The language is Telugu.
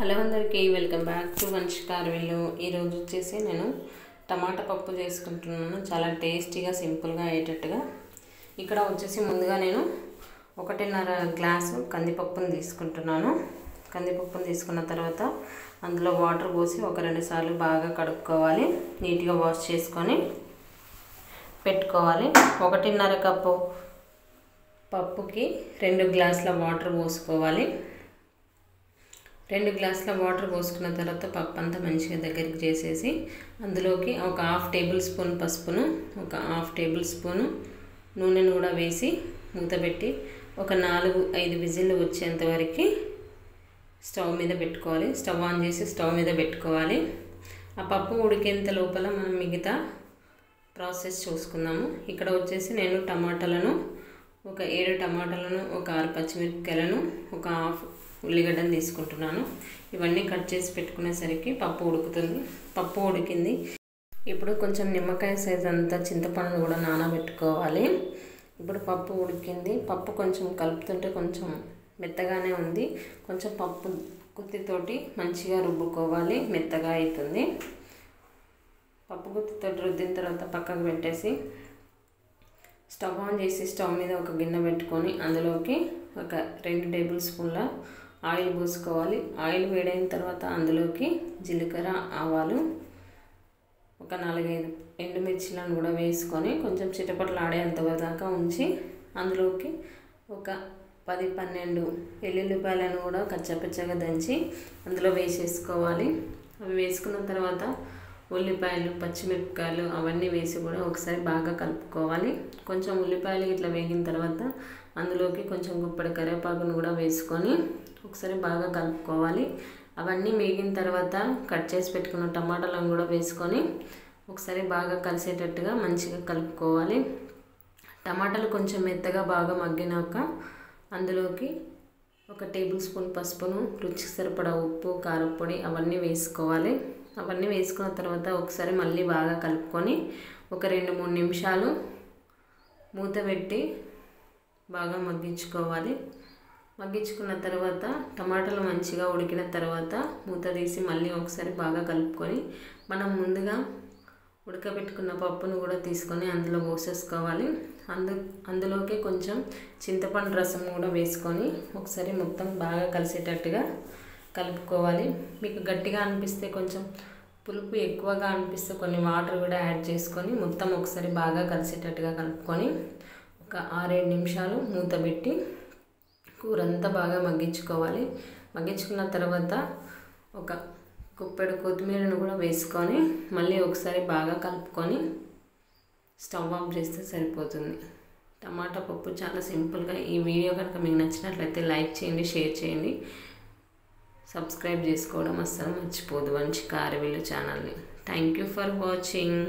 హలో అందరికీ వెల్కమ్ బ్యాక్ టు వంశకారవిల్లు. ఈరోజు వచ్చేసి నేను టమాటా పప్పు చేసుకుంటున్నాను. చాలా టేస్టీగా సింపుల్గా అయ్యేటట్టుగా. ఇక్కడ వచ్చేసి ముందుగా నేను 1.5 గ్లాసు కందిపప్పును తీసుకుంటున్నాను. కందిపప్పును తీసుకున్న తర్వాత అందులో వాటర్ పోసి 1-2 సార్లు బాగా కడుక్కోవాలి. నీట్గా వాష్ చేసుకొని పెట్టుకోవాలి. 1.5 కప్పు పప్పుకి 2 గ్లాసుల వాటర్ పోసుకోవాలి. 2 గ్లాసుల వాటర్ పోసుకున్న తర్వాత పప్పు అంతా మంచిగా దగ్గరికి చేసేసి అందులోకి ఒక 1/2 టేబుల్ స్పూన్ పసుపును, ఒక 1/2 టేబుల్ స్పూను నూనెను కూడా వేసి మూత పెట్టి ఒక 4-5 విజిల్లు వచ్చేంత వరకు స్టవ్ మీద పెట్టుకోవాలి. స్టవ్ ఆన్ చేసి స్టవ్ మీద పెట్టుకోవాలి. ఆ పప్పు ఉడికేంత లోపల మనం మిగతా ప్రాసెస్ చూసుకుందాము. ఇక్కడ వచ్చేసి నేను టమాటాలను ఒక 7 టమాటాలను, ఒక 6 పచ్చిమిరపకాయలను, ఒక 1/2 ఉల్లిగడ్డను తీసుకుంటున్నాను. ఇవన్నీ కట్ చేసి పెట్టుకునేసరికి పప్పు ఉడుకుతుంది. పప్పు ఉడికింది. ఇప్పుడు కొంచెం నిమ్మకాయ సైజ్ అంతా చింతపండు కూడా నానబెట్టుకోవాలి. ఇప్పుడు పప్పు ఉడికింది. పప్పు కొంచెం కలుపుతుంటే కొంచెం మెత్తగానే ఉంది. కొంచెం పప్పు గుత్తితోటి మంచిగా రుబ్బుకోవాలి, మెత్తగా అవుతుంది. పప్పు గుత్తితోటి రుద్దిన తర్వాత పక్కకు పెట్టేసి స్టవ్ ఆన్ చేసి స్టవ్ మీద ఒక గిన్నె పెట్టుకొని అందులోకి ఒక 2 టేబుల్ స్పూన్ల ఆయిల్ పోసుకోవాలి. ఆయిల్ వేడైన తర్వాత అందులోకి జీలకర్ర, ఆవాలు, ఒక 4-5 ఎండుమిర్చిలను కూడా వేసుకొని కొంచెం చిటపటలు ఆడేంత దాకా ఉంచి అందులోకి ఒక 10-12 వెల్లుల్లిపాయలను కూడా కచ్చపచ్చగా దంచి అందులో వేసేసుకోవాలి. అవి వేసుకున్న తర్వాత ఉల్లిపాయలు, పచ్చిమిరపకాయలు అవన్నీ వేసి కూడా ఒకసారి బాగా కలుపుకోవాలి. కొంచెం ఉల్లిపాయలు ఇట్లా వేగిన తర్వాత అందులోకి కొంచెం గుప్పెడు కరివేపాకును కూడా వేసుకొని ఒకసారి బాగా కలుపుకోవాలి. అవన్నీ వేగిన తర్వాత కట్ చేసి పెట్టుకున్న టమాటాలను కూడా వేసుకొని ఒకసారి బాగా కలిసేటట్టుగా మంచిగా కలుపుకోవాలి. టమాటాలు కొంచెం మెత్తగా బాగా మగ్గినాక అందులోకి ఒక టేబుల్ స్పూన్ పసుపును, రుచికి సరిపడా ఉప్పు, కారపొడి అవన్నీ వేసుకోవాలి. అవన్నీ వేసుకున్న తర్వాత ఒకసారి మళ్ళీ బాగా కలుపుకొని ఒక 2-3 నిమిషాలు మూత పెట్టి బాగా మగ్గించుకోవాలి. మగ్గించుకున్న తర్వాత టమాటాలు మంచిగా ఉడికిన తర్వాత మూత తీసి మళ్ళీ ఒకసారి బాగా కలుపుకొని మనం ముందుగా ఉడకబెట్టుకున్న పప్పును కూడా తీసుకొని అందులో పోసేసుకోవాలి. అందులోకి కొంచెం చింతపండు రసం కూడా వేసుకొని ఒకసారి మొత్తం బాగా కలిసేటట్టుగా కలుపుకోవాలి. మీకు గట్టిగా అనిపిస్తే కొంచెం పులుపు ఎక్కువగా అనిపిస్తే కొన్ని వాటర్ కూడా యాడ్ చేసుకొని మొత్తం ఒకసారి బాగా కలిసేటట్టుగా కలుపుకొని ఒక 6-7 నిమిషాలు మూత పెట్టి కూరంతా బాగా మగ్గించుకోవాలి. మగ్గించుకున్న తర్వాత ఒక గుప్పెడు కొత్తిమీరను కూడా వేసుకొని మళ్ళీ ఒకసారి బాగా కలుపుకొని స్టవ్ ఆఫ్ చేస్తే సరిపోతుంది. టమాటా పప్పు చాలా సింపుల్గా. ఈ వీడియో కనుక మీకు నచ్చినట్లయితే లైక్ చేయండి, షేర్ చేయండి, సబ్స్క్రైబ్ చేసుకోవడం అస్సలు మర్చిపోదు వంశకారవిల్లు ఛానల్ని. Thank you for watching.